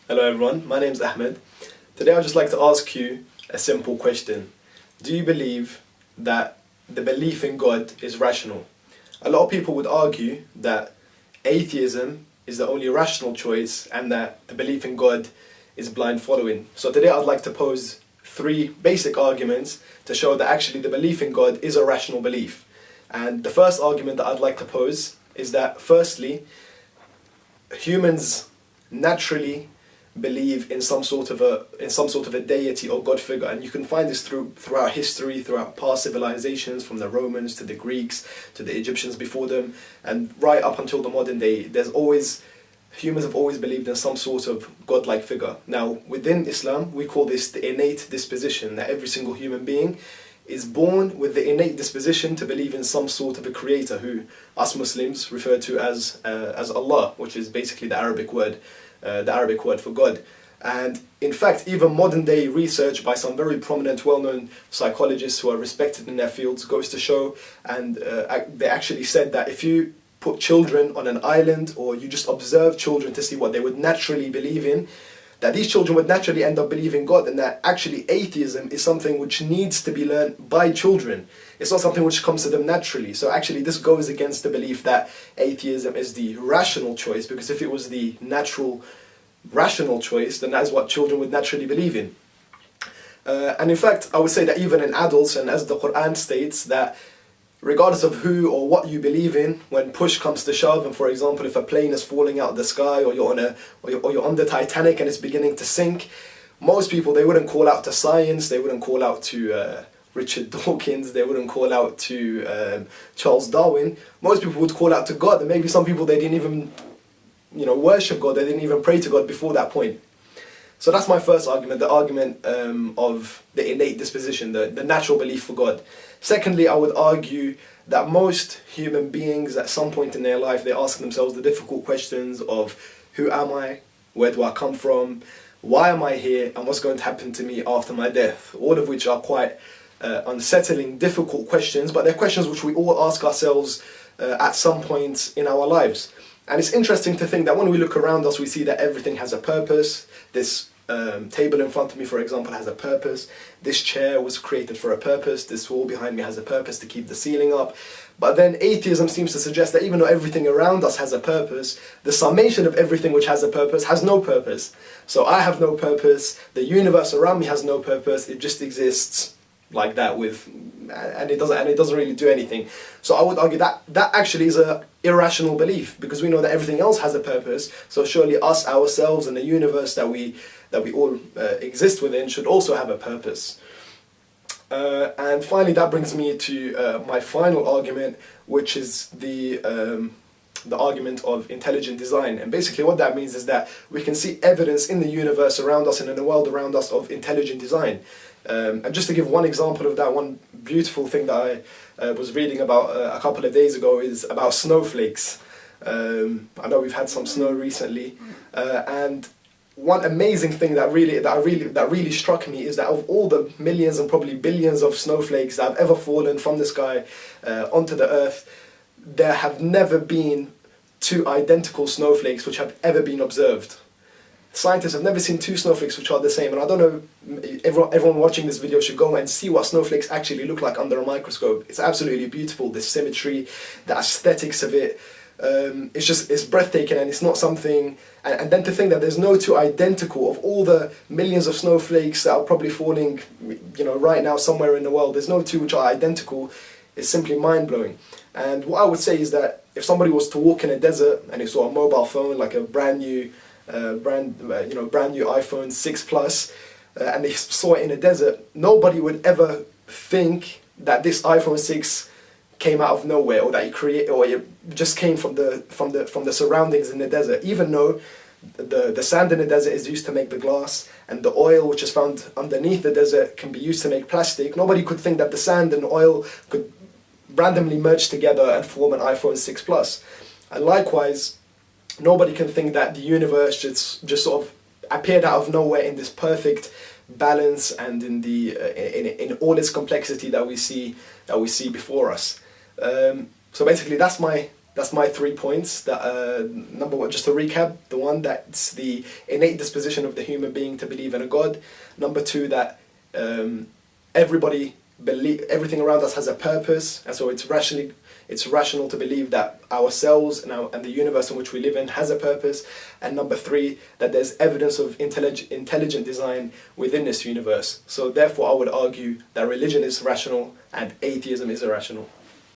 Hello everyone, my name's Ahmed. Today I'd just like to ask you a simple question. Do you believe that the belief in God is rational? A lot of people would argue that atheism is the only rational choice and that the belief in God is blind following. So today I'd like to pose three basic arguments to show that actually the belief in God is a rational belief. And the first argument that I'd like to pose is that firstly, humans naturally believe in some sort of a deity or God figure, and you can find this throughout history, throughout past civilizations, from the Romans to the Greeks to the Egyptians before them, and right up until the modern day. Humans have always believed in some sort of godlike figure. Now, within Islam, we call this the innate disposition, that every single human being is born with the innate disposition to believe in some sort of a creator, who us Muslims refer to as Allah, which is basically the Arabic word for God. And in fact, even modern day research by some very prominent, well-known psychologists who are respected in their fields goes to show, and they actually said that if you put children on an island, or you just observe children to see what they would naturally believe in, that these children would naturally end up believing God, and that actually atheism is something which needs to be learned by children. It's not something which comes to them naturally. So actually this goes against the belief that atheism is the rational choice, because if it was the natural, rational choice, then that is what children would naturally believe in. And in fact, I would say that even in adults, and as the Quran states, that regardless of who or what you believe in, when push comes to shove, and for example, if a plane is falling out of the sky, or you're on the Titanic and it's beginning to sink, most people, they wouldn't call out to science, they wouldn't call out to Richard Dawkins, they wouldn't call out to Charles Darwin. Most people would call out to God, and maybe some people, they didn't even worship God, they didn't even pray to God before that point. So that's my first argument, the argument of the innate disposition, the natural belief for God. Secondly, I would argue that most human beings at some point in their life, they ask themselves the difficult questions of who am I, where do I come from, why am I here, and what's going to happen to me after my death, all of which are quite unsettling, difficult questions, but they're questions which we all ask ourselves at some point in our lives. And it's interesting to think that when we look around us, we see that everything has a purpose. This table in front of me, for example, has a purpose. This chair was created for a purpose. This wall behind me has a purpose to keep the ceiling up. But then atheism seems to suggest that even though everything around us has a purpose, the summation of everything which has a purpose has no purpose. So I have no purpose, the universe around me has no purpose, it just exists like that, and it doesn't really do anything. So I would argue that that actually is a irrational belief, because we know that everything else has a purpose. So surely us, ourselves, and the universe that we all exist within should also have a purpose. And finally, that brings me to my final argument, which is the argument of intelligent design. And basically what that means is that we can see evidence in the universe around us and in the world around us of intelligent design. And just to give one example of that, one beautiful thing that I was reading about a couple of days ago is about snowflakes. I know we've had some snow recently, and one amazing thing that really struck me is that of all the millions and probably billions of snowflakes that have ever fallen from the sky onto the earth, there have never been two identical snowflakes which have ever been observed. Scientists have never seen two snowflakes which are the same, and I don't know, everyone watching this video should go and see what snowflakes actually look like under a microscope. It's absolutely beautiful, the symmetry, the aesthetics of it. It's breathtaking, and it's not something, and then to think that there's no two identical of all the millions of snowflakes that are probably falling, right now somewhere in the world, there's no two which are identical, is simply mind-blowing. And what I would say is that if somebody was to walk in a desert and he saw a mobile phone, like a brand new iPhone 6 Plus, and they saw it in a desert, nobody would ever think that this iPhone 6 came out of nowhere, or that it just came from the surroundings in the desert, even though the sand in the desert is used to make the glass, and the oil which is found underneath the desert can be used to make plastic. Nobody could think that the sand and oil could randomly merge together and form an iPhone 6 Plus. And likewise, nobody can think that the universe just sort of appeared out of nowhere in this perfect balance and in all its complexity that we see before us. So basically, that's my That's my 3 points. That number one, just to recap, the one, that's the innate disposition of the human being to believe in a God. Number two, that everything around us has a purpose, and so it's rational to believe that ourselves and the universe in which we live in has a purpose. And number three, that there's evidence of intelligent design within this universe. So therefore I would argue that religion is rational and atheism is irrational.